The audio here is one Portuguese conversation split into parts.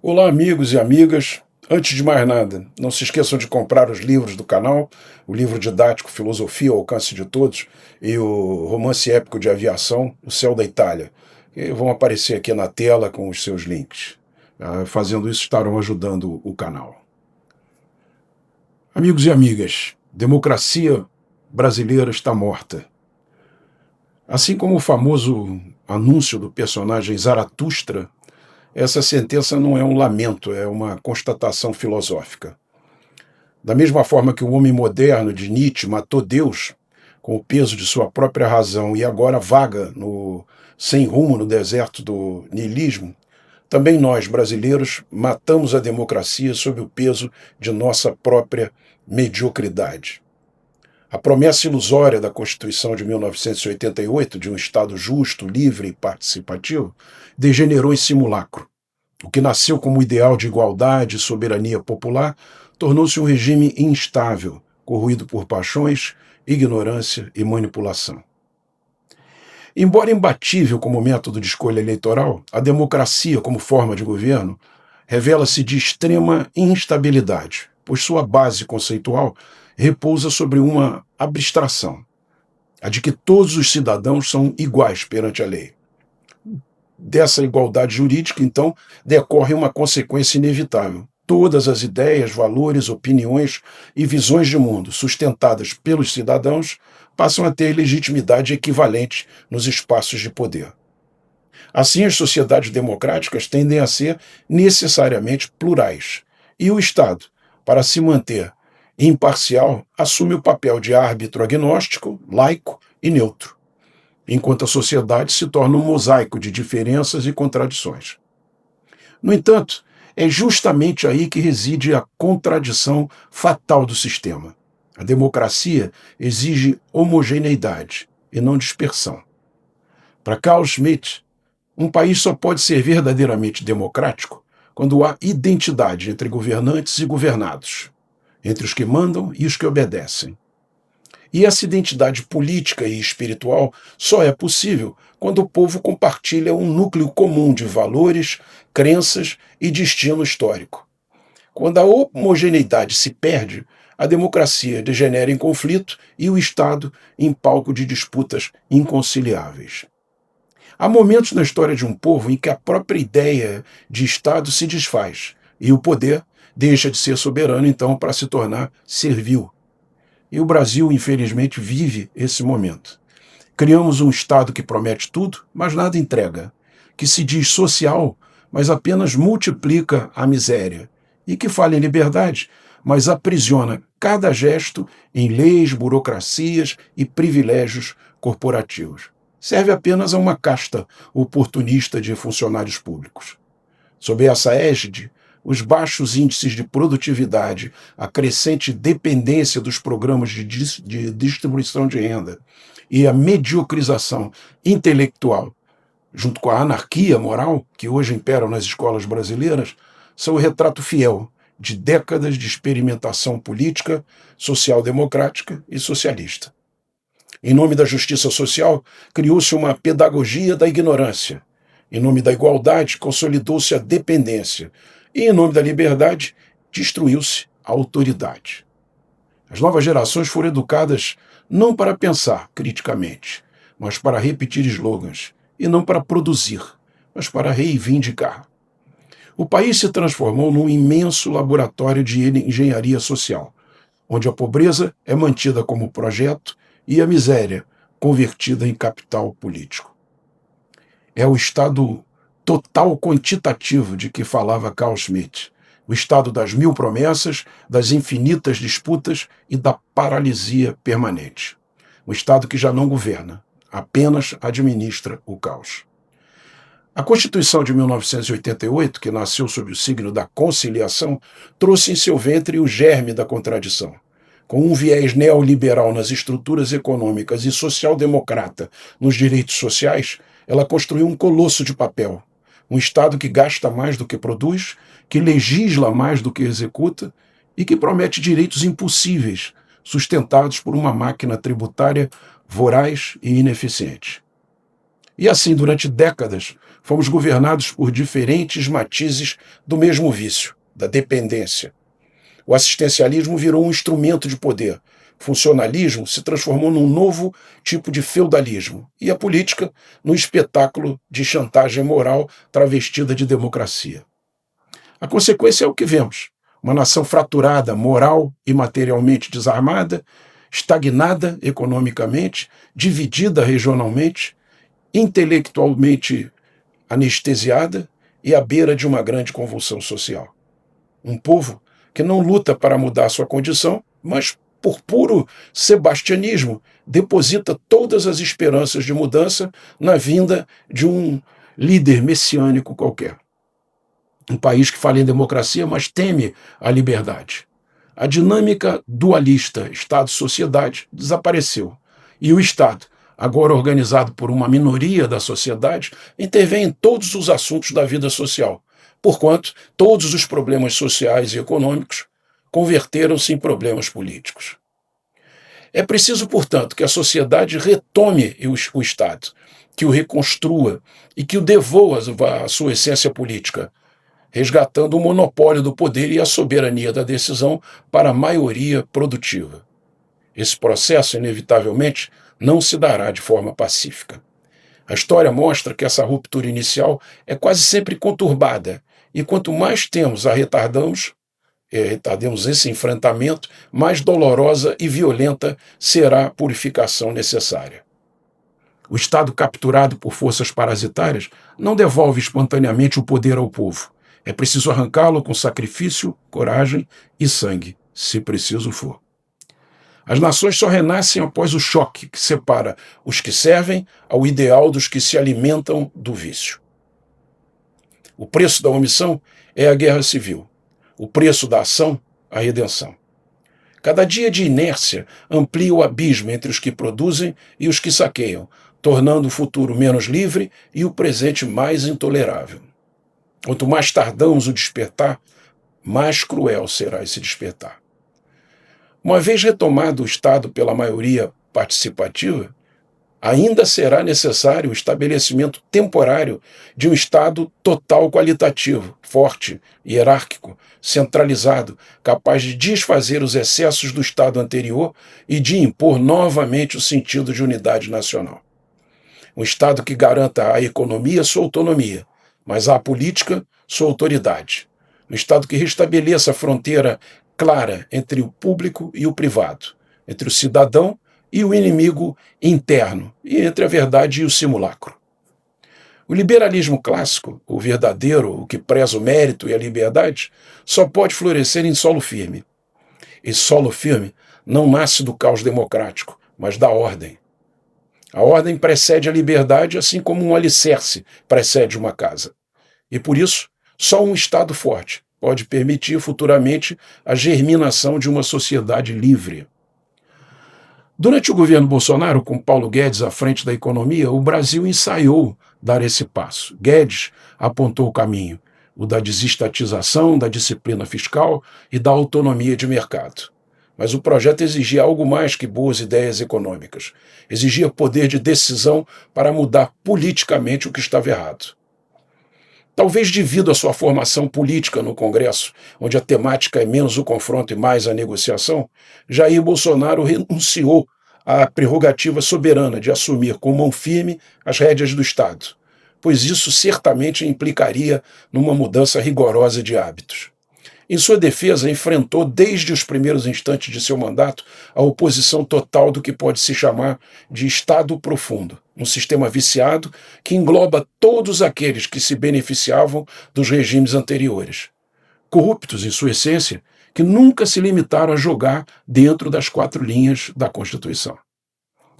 Olá, amigos e amigas. Antes de mais nada, não se esqueçam de comprar os livros do canal, o livro didático Filosofia ao Alcance de Todos e o romance épico de aviação, O Céu da Itália, que vão aparecer aqui na tela com os seus links. Fazendo isso, estarão ajudando o canal. Amigos e amigas, democracia brasileira está morta. Assim como o famoso anúncio do personagem Zaratustra, essa sentença não é um lamento, é uma constatação filosófica. Da mesma forma que o homem moderno de Nietzsche matou Deus com o peso de sua própria razão e agora vaga sem rumo no deserto do niilismo, também nós, brasileiros, matamos a democracia sob o peso de nossa própria mediocridade. A promessa ilusória da Constituição de 1988, de um Estado justo, livre e participativo, degenerou em simulacro. O que nasceu como ideal de igualdade e soberania popular tornou-se um regime instável, corroído por paixões, ignorância e manipulação. Embora imbatível como método de escolha eleitoral, a democracia como forma de governo revela-se de extrema instabilidade, pois sua base conceitual repousa sobre uma abstração, a de que todos os cidadãos são iguais perante a lei. Dessa igualdade jurídica, então, decorre uma consequência inevitável. Todas as ideias, valores, opiniões e visões de mundo sustentadas pelos cidadãos passam a ter legitimidade equivalente nos espaços de poder. Assim, as sociedades democráticas tendem a ser necessariamente plurais, e o Estado, para se manter imparcial, assume o papel de árbitro agnóstico, laico e neutro, enquanto a sociedade se torna um mosaico de diferenças e contradições. No entanto, é justamente aí que reside a contradição fatal do sistema. A democracia exige homogeneidade e não dispersão. Para Carl Schmitt, um país só pode ser verdadeiramente democrático quando há identidade entre governantes e governados, entre os que mandam e os que obedecem. E essa identidade política e espiritual só é possível quando o povo compartilha um núcleo comum de valores, crenças e destino histórico. Quando a homogeneidade se perde, a democracia degenera em conflito e o Estado em palco de disputas inconciliáveis. Há momentos na história de um povo em que a própria ideia de Estado se desfaz e o poder deixa de ser soberano, então, para se tornar servil. E o Brasil, infelizmente, vive esse momento. Criamos um Estado que promete tudo, mas nada entrega, que se diz social, mas apenas multiplica a miséria, e que fala em liberdade, mas aprisiona cada gesto em leis, burocracias e privilégios corporativos. Serve apenas a uma casta oportunista de funcionários públicos. Sob essa égide, os baixos índices de produtividade, a crescente dependência dos programas de distribuição de renda e a mediocrização intelectual, junto com a anarquia moral que hoje imperam nas escolas brasileiras, são o retrato fiel de décadas de experimentação política, social-democrática e socialista. Em nome da justiça social, criou-se uma pedagogia da ignorância. Em nome da igualdade, consolidou-se a dependência. E, em nome da liberdade, destruiu-se a autoridade. As novas gerações foram educadas não para pensar criticamente, mas para repetir slogans, e não para produzir, mas para reivindicar. O país se transformou num imenso laboratório de engenharia social, onde a pobreza é mantida como projeto e a miséria convertida em capital político. É o estado total quantitativo de que falava Carl Schmitt, o estado das mil promessas, das infinitas disputas e da paralisia permanente. O estado que já não governa, apenas administra o caos. A Constituição de 1988, que nasceu sob o signo da conciliação, trouxe em seu ventre o germe da contradição. Com um viés neoliberal nas estruturas econômicas e social-democrata nos direitos sociais, ela construiu um colosso de papel. Um Estado que gasta mais do que produz, que legisla mais do que executa e que promete direitos impossíveis, sustentados por uma máquina tributária voraz e ineficiente. E assim, durante décadas, fomos governados por diferentes matizes do mesmo vício, da dependência. O assistencialismo virou um instrumento de poder. O funcionalismo se transformou num novo tipo de feudalismo. E a política num espetáculo de chantagem moral travestida de democracia. A consequência é o que vemos. Uma nação fraturada, moral e materialmente desarmada, estagnada economicamente, dividida regionalmente, intelectualmente anestesiada e à beira de uma grande convulsão social. Um povo que não luta para mudar sua condição, mas, por puro sebastianismo, deposita todas as esperanças de mudança na vinda de um líder messiânico qualquer. Um país que fala em democracia, mas teme a liberdade. A dinâmica dualista Estado-sociedade desapareceu. E o Estado, agora organizado por uma minoria da sociedade, intervém em todos os assuntos da vida social, porquanto todos os problemas sociais e econômicos converteram-se em problemas políticos. É preciso, portanto, que a sociedade retome o Estado, que o reconstrua e que o devolva à sua essência política, resgatando o monopólio do poder e a soberania da decisão para a maioria produtiva. Esse processo, inevitavelmente, não se dará de forma pacífica. A história mostra que essa ruptura inicial é quase sempre conturbada, e quanto mais retardemos esse enfrentamento, mais dolorosa e violenta será a purificação necessária. O Estado capturado por forças parasitárias não devolve espontaneamente o poder ao povo. É preciso arrancá-lo com sacrifício, coragem e sangue, se preciso for. As nações só renascem após o choque que separa os que servem ao ideal dos que se alimentam do vício. O preço da omissão é a guerra civil. O preço da ação, a redenção. Cada dia de inércia amplia o abismo entre os que produzem e os que saqueiam, tornando o futuro menos livre e o presente mais intolerável. Quanto mais tardamos o despertar, mais cruel será esse despertar. Uma vez retomado o Estado pela maioria participativa, ainda será necessário o estabelecimento temporário de um Estado total qualitativo, forte, hierárquico, centralizado, capaz de desfazer os excessos do Estado anterior e de impor novamente o sentido de unidade nacional. Um Estado que garanta à economia sua autonomia, mas à política sua autoridade. Um Estado que restabeleça a fronteira clara entre o público e o privado, entre o cidadão e o inimigo interno, e entre a verdade e o simulacro. O liberalismo clássico, o verdadeiro, o que preza o mérito e a liberdade, só pode florescer em solo firme. E solo firme não nasce do caos democrático, mas da ordem. A ordem precede a liberdade, assim como um alicerce precede uma casa. E por isso, só um Estado forte pode permitir futuramente a germinação de uma sociedade livre. Durante o governo Bolsonaro, com Paulo Guedes à frente da economia, o Brasil ensaiou dar esse passo. Guedes apontou o caminho, o da desestatização, da disciplina fiscal e da autonomia de mercado. Mas o projeto exigia algo mais que boas ideias econômicas. Exigia poder de decisão para mudar politicamente o que estava errado. Talvez devido à sua formação política no Congresso, onde a temática é menos o confronto e mais a negociação, Jair Bolsonaro renunciou à prerrogativa soberana de assumir com mão firme as rédeas do Estado, pois isso certamente implicaria numa mudança rigorosa de hábitos. Em sua defesa, enfrentou desde os primeiros instantes de seu mandato a oposição total do que pode se chamar de Estado profundo, um sistema viciado que engloba todos aqueles que se beneficiavam dos regimes anteriores. Corruptos, em sua essência, que nunca se limitaram a jogar dentro das 4 linhas da Constituição.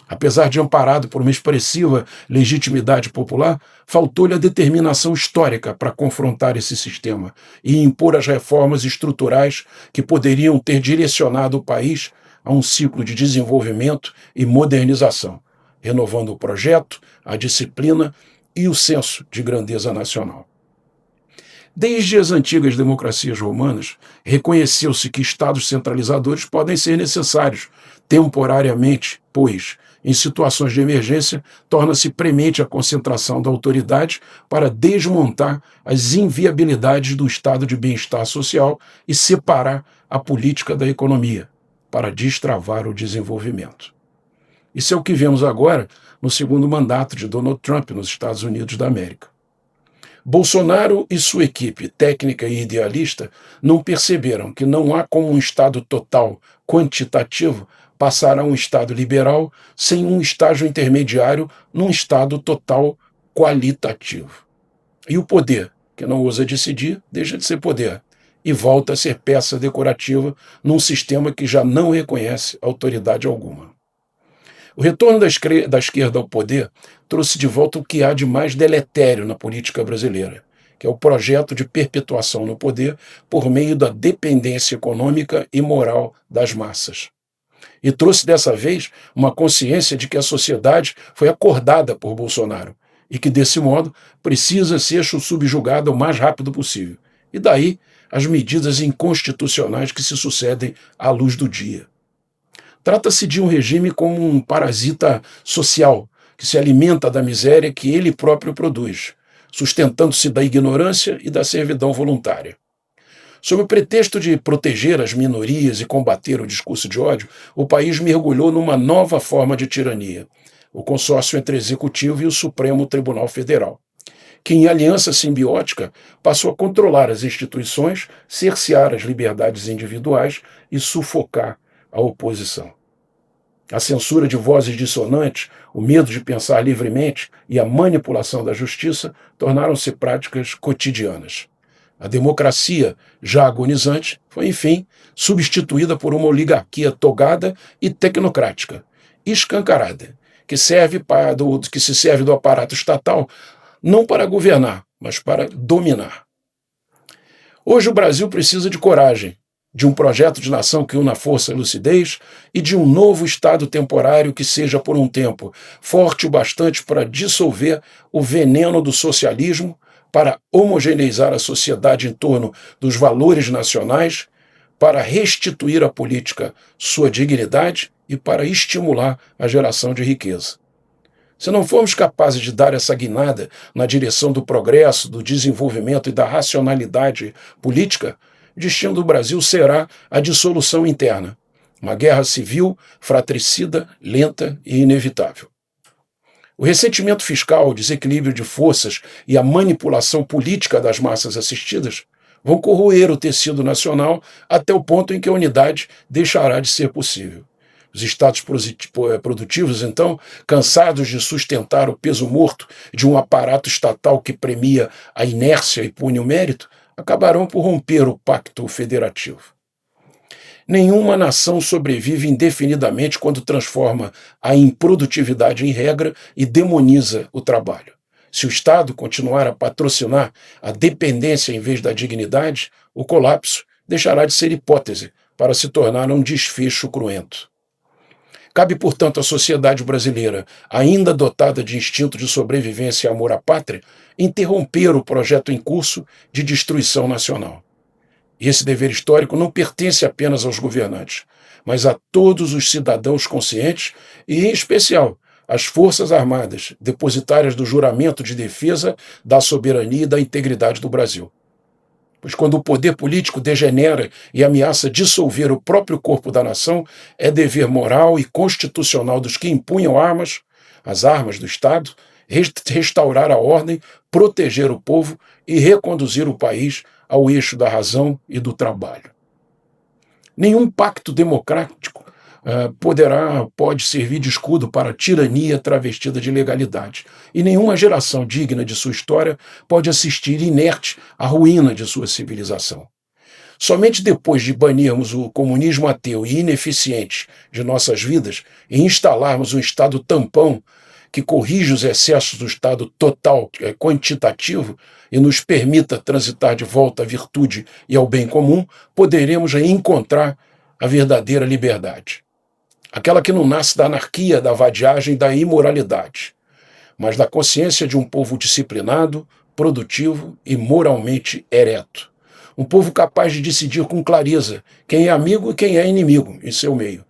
Apesar de amparado por uma expressiva legitimidade popular, faltou-lhe a determinação histórica para confrontar esse sistema e impor as reformas estruturais que poderiam ter direcionado o país a um ciclo de desenvolvimento e modernização, renovando o projeto, a disciplina e o senso de grandeza nacional. Desde as antigas democracias romanas, reconheceu-se que estados centralizadores podem ser necessários, temporariamente, pois, em situações de emergência, torna-se premente a concentração da autoridade para desmontar as inviabilidades do estado de bem-estar social e separar a política da economia, para destravar o desenvolvimento. Isso é o que vemos agora no segundo mandato de Donald Trump nos Estados Unidos da América. Bolsonaro e sua equipe técnica e idealista não perceberam que não há como um Estado total quantitativo passar a um Estado liberal sem um estágio intermediário num Estado total qualitativo. E o poder, que não ousa decidir, deixa de ser poder e volta a ser peça decorativa num sistema que já não reconhece autoridade alguma. O retorno da esquerda ao poder trouxe de volta o que há de mais deletério na política brasileira, que é o projeto de perpetuação no poder por meio da dependência econômica e moral das massas. E trouxe dessa vez uma consciência de que a sociedade foi acordada por Bolsonaro e que, desse modo, precisa ser subjugada o mais rápido possível. E daí as medidas inconstitucionais que se sucedem à luz do dia. Trata-se de um regime como um parasita social, que se alimenta da miséria que ele próprio produz, sustentando-se da ignorância e da servidão voluntária. Sob o pretexto de proteger as minorias e combater o discurso de ódio, o país mergulhou numa nova forma de tirania, o consórcio entre o Executivo e o Supremo Tribunal Federal, que, em aliança simbiótica, passou a controlar as instituições, cercear as liberdades individuais e sufocar a oposição. A censura de vozes dissonantes, o medo de pensar livremente e a manipulação da justiça tornaram-se práticas cotidianas. A democracia, já agonizante, foi, enfim, substituída por uma oligarquia togada e tecnocrática, escancarada, que se serve do aparato estatal não para governar, mas para dominar. Hoje o Brasil precisa de coragem, de um projeto de nação que una força e lucidez e de um novo Estado temporário que seja, por um tempo, forte o bastante para dissolver o veneno do socialismo, para homogeneizar a sociedade em torno dos valores nacionais, para restituir à política sua dignidade e para estimular a geração de riqueza. Se não formos capazes de dar essa guinada na direção do progresso, do desenvolvimento e da racionalidade política, o destino do Brasil será a dissolução interna, uma guerra civil, fratricida, lenta e inevitável. O ressentimento fiscal, o desequilíbrio de forças e a manipulação política das massas assistidas vão corroer o tecido nacional até o ponto em que a unidade deixará de ser possível. Os estados produtivos, então, cansados de sustentar o peso morto de um aparato estatal que premia a inércia e pune o mérito, acabarão por romper o pacto federativo. Nenhuma nação sobrevive indefinidamente quando transforma a improdutividade em regra e demoniza o trabalho. Se o Estado continuar a patrocinar a dependência em vez da dignidade, o colapso deixará de ser hipótese para se tornar um desfecho cruento. Cabe, portanto, à sociedade brasileira, ainda dotada de instinto de sobrevivência e amor à pátria, interromper o projeto em curso de destruição nacional. E esse dever histórico não pertence apenas aos governantes, mas a todos os cidadãos conscientes e, em especial, às Forças Armadas, depositárias do juramento de defesa da soberania e da integridade do Brasil. Pois quando o poder político degenera e ameaça dissolver o próprio corpo da nação, é dever moral e constitucional dos que empunham armas, as armas do Estado, restaurar a ordem, proteger o povo e reconduzir o país ao eixo da razão e do trabalho. Nenhum pacto democrático pode servir de escudo para a tirania travestida de legalidade, e nenhuma geração digna de sua história pode assistir inerte à ruína de sua civilização. Somente depois de banirmos o comunismo ateu e ineficiente de nossas vidas e instalarmos um Estado tampão que corrija os excessos do Estado total quantitativo e nos permita transitar de volta à virtude e ao bem comum, poderemos encontrar a verdadeira liberdade. Aquela que não nasce da anarquia, da vadiagem e da imoralidade, mas da consciência de um povo disciplinado, produtivo e moralmente ereto. Um povo capaz de decidir com clareza quem é amigo e quem é inimigo em seu meio,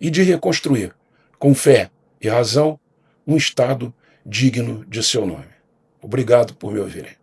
e de reconstruir, com fé e razão, um Estado digno de seu nome. Obrigado por me ouvirem.